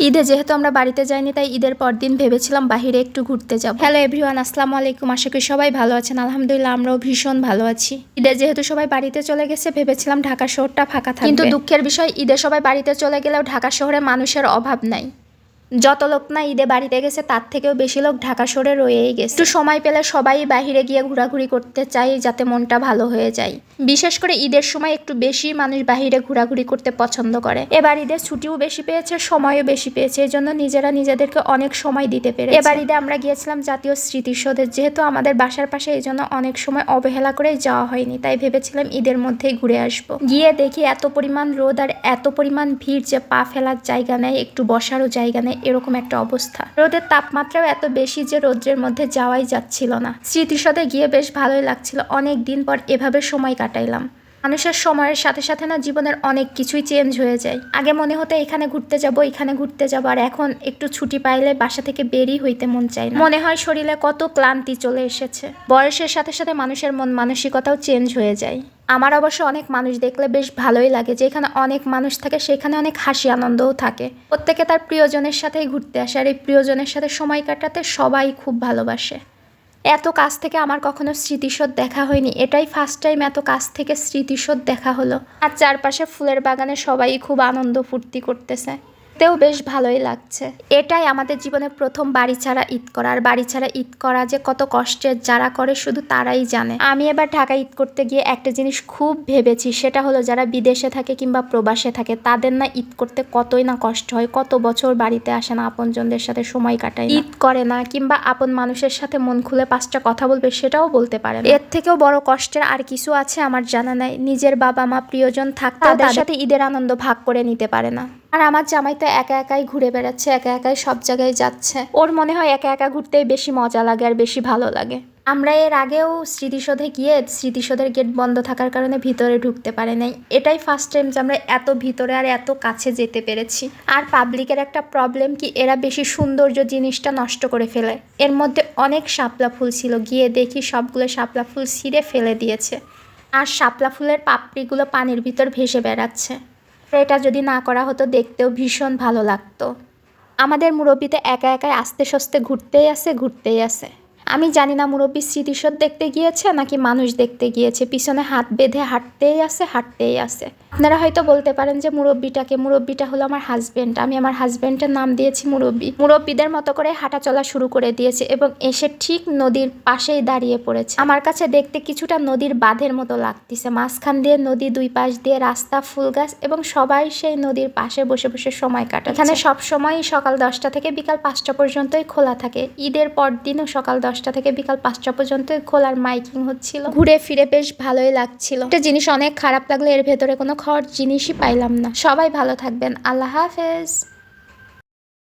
ঈদে যেহেতু আমরা বাড়িতে যাইনি, তাই ঈদের পর দিন ভেবেছিলাম বাহিরে একটু ঘুরতে যাব। হ্যালো এভরিওয়ান, আসসালামু আলাইকুম। আশা করি সবাই ভালো আছেন। আলহামদুলিল্লাহ আমরাও ভীষণ ভালো আছি। ঈদে যেহেতু সবাই বাড়িতে চলে গেছে, ভেবেছিলাম ঢাকা শহরটা ফাঁকা থাকবে, কিন্তু দুঃখের বিষয় ঈদে সবাই বাড়িতে চলে গেলেও ঢাকা শহরে মানুষের অভাব নাই। যত লোক না ঈদে বাড়িতে গেছে, তার থেকেও বেশি লোক ঢাকা শহরে রয়েই গেছে। একটু সময় পেলে সবাই বাইরে গিয়ে ঘোরাঘুরি করতে চাই, যাতে মনটা ভালো হয়ে যায়। বিশেষ করে ঈদের সময় একটু বেশি মানুষ বাইরে ঘোরাঘুরি করতে পছন্দ করে। এবার ঈদের ছুটিও বেশি পেয়েছে, সময়ও বেশি পেয়েছে, এই জন্য নিজেরা নিজেদেরকে অনেক সময় দিতে পেরেছে। এবার ঈদে আমরা গিয়েছিলাম জাতীয় স্মৃতিসৌধে, যেহেতু আমাদের বাসার পাশে, এই জন্য অনেক সময় অবহেলা করে যাওয়া হয়নি, তাই ভেবেছিলাম ঈদের মধ্যেই ঘুরে আসবো। গিয়ে দেখি এত পরিমাণ রোদ আর এত পরিমাণ ভিড় যে পা ফেলার জায়গা নেই, একটু বসারও জায়গা নেই, এরকম একটা অবস্থা। রোদের তাপমাত্রাও এত বেশি যে রোদ্রের মধ্যে যাওয়াই যাচ্ছিল না। স্মৃতিসৌধে গিয়ে বেশ ভালোই লাগছিল, অনেক দিন পর এভাবে সময় কাটাইলাম। মানুষের সময়ের সাথে সাথে না জীবনের অনেক কিছুই চেঞ্জ হয়ে যায়। আগে মনে হতো এখানে ঘুরতে যাব, এখানে ঘুরতে যাব, আর এখন একটু ছুটি পাইলে বাসা থেকে বেরিয়ে হইতে মন চায় না। মনে হয় শরীরে কত ক্লান্তি চলে এসেছে। বয়সের সাথে সাথে মানুষের মন মানসিকতাও চেঞ্জ হয়ে যায়। আমার অবশ্য অনেক মানুষ দেখলে বেশ ভালোই লাগে, যেখানে অনেক মানুষ থাকে সেখানে অনেক হাসি আনন্দও থাকে। প্রত্যেকে তার প্রিয়জনের সাথেই ঘুরতে আসে, আর এই প্রিয়জনের সাথে সময় কাটাতে সবাই খুব ভালোবাসে। এত কাছ থেকে আমার কখনো স্মৃতিসৌধ দেখা হয়নি, এটাই ফার্স্ট টাইম এত কাছ থেকে স্মৃতিসৌধ দেখা হলো। আর চারপাশে ফুলের বাগানে সবাই খুব আনন্দ ফুর্তি করতেছে, তেও বেশ ভালোই লাগছে। এটাই আমাদের জীবনে প্রথম বাড়ি ছাড়া ঈদ করা, আর বাড়ি ছাড়া ঈদ করা যে কত কষ্টের, যারা করে শুধু তারাই জানে। আমি এবার ঢাকা ঈদ করতে গিয়ে একটা জিনিস খুব ভেবেছি, সেটা হলো যারা বিদেশে থাকে কিংবা প্রবাসে থাকে, তাদের না ঈদ করতে কতই না কষ্ট হয়। কত বছর বাড়িতে আসে না, আপনজনদের সাথে সময় কাটায়, ঈদ করে না, কিংবা আপন মানুষের সাথে মন খুলে পাঁচটা কথা বলবে সেটাও বলতে পারে না। এর থেকেও বড় কষ্টের আর কিছু আছে আমার জানা নাই। নিজের বাবা মা প্রিয়জন থাকতে তাদের সাথে ঈদের আনন্দ ভাগ করে নিতে পারে না। আর আমার জামাই তো একা একাই ঘুরে বেড়াচ্ছে, একা একাই সব জায়গায় যাচ্ছে। ওর মনে হয় একা একা ঘুরতেই বেশি মজা লাগে আর বেশি ভালো লাগে। আমরা এর আগেও স্মৃতিসৌধে গিয়ে স্মৃতিসৌধের গেট বন্ধ থাকার কারণে ভিতরে ঢুকতে পারি নাই। এটাই ফার্স্ট টাইম যে আমরা এত ভিতরে আর এত কাছে যেতে পেরেছি। আর পাবলিকের একটা প্রবলেম কি, এরা বেশি সৌন্দর্য জিনিসটা নষ্ট করে ফেলে। এর মধ্যে অনেক শাপলা ফুল ছিল, গিয়ে দেখি সবগুলো শাপলা ফুল ছিঁড়ে ফেলে দিয়েছে, আর শাপলা ফুলের পাপড়িগুলো পানির ভিতর ভেসে বেড়াচ্ছে। এটা যদি না করা হতো দেখতেও ভীষণ ভালো লাগতো। আমাদের মুরব্বিতে একা একাই আস্তে সস্তে ঘুরতেই আছে। আমি জানি না মুরব্বি স্মৃতিসৌধ দেখতে গিয়েছে নাকি মানুষ দেখতে গিয়েছে, পিছনে হাত বেঁধে হাঁটতেই আছে। আপনারা হয়তো বলতে পারেন যে মুরব্বিটা হলো আমার হাজবেন্ড। আমি আমার হাজবেন্ডের নাম দিয়েছি মুরব্বি। মুরব্বিদের মতো করে হাঁটা চলা শুরু করে দিয়েছে এবং এসে ঠিক নদীর পাশেই দাঁড়িয়ে পড়েছে। আমার কাছে দেখতে কিছুটা নদীর বাঁধের মতো লাগতেছে, মাঝখান দিয়ে নদী, দুই পাশ দিয়ে রাস্তা, ফুল গাছ, এবং সবাই সেই নদীর পাশে বসে বসে সময় কাটাচ্ছে। এখানে সব সময় সকাল 10টা থেকে বিকাল 5টা পর্যন্তই খোলা থাকে। ঈদের পর দিনও সকাল 10টা থেকে বিকাল 5টা পর্যন্ত খোলার মাইকিং হচ্ছিল। ঘুরে ফিরে বেশ ভালোই লাগছিল। একটা জিনিস অনেক খারাপ লাগলো, এর ভেতরে কোনো খাওয়ার জিনিসই পাইলাম না। সবাই ভালো থাকবেন, আল্লাহ হাফেজ।